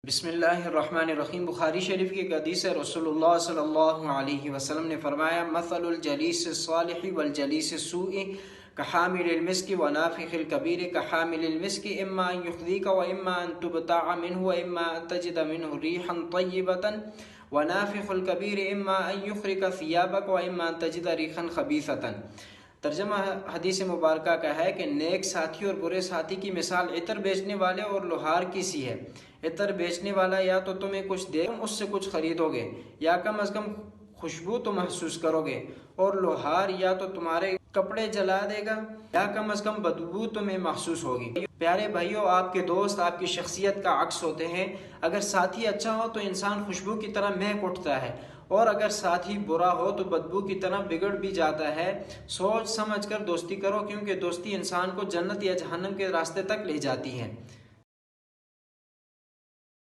بسم اللہ الرحمن الرحیم۔ بخاری شریف کی ایک حدیث ہے، رسول اللہ صلی اللہ علیہ وسلم نے فرمایا، مثل الجلیس الصالح والجلیس السوء کحامل المسک ونافخ الکبیر کحامل المسک اما ان یخذیک واما ان تبتاع منه واما ان تجد منه ریحا طیبة ونافخ الکبیر اما ان یخرق ثیابک واما ان تجد ریحا خبیثة۔ ترجمہ حدیث مبارکہ کا ہے کہ نیک ساتھی اور برے ساتھی کی مثال عطر بیچنے والے اور لوہار کی سی ہے۔ عطر بیچنے والا یا تو تمہیں کچھ دے تم اس سے کچھ خریدو گے، یا کم از کم خوشبو تو محسوس کرو گے، اور لوہار یا تو تمہارے کپڑے جلا دے گا یا کم از کم بدبو تمہیں محسوس ہوگی۔ پیارے بھائیوں، آپ کے دوست آپ کی شخصیت کا عکس ہوتے ہیں۔ اگر ساتھی اچھا ہو تو انسان خوشبو کی طرح مہک اٹھتا ہے، اور اگر ساتھی برا ہو تو بدبو کی طرح بگڑ بھی جاتا ہے۔ سوچ سمجھ کر دوستی کرو، کیونکہ دوستی انسان کو جنت یا جہنم کے راستے تک لے جاتی ہے۔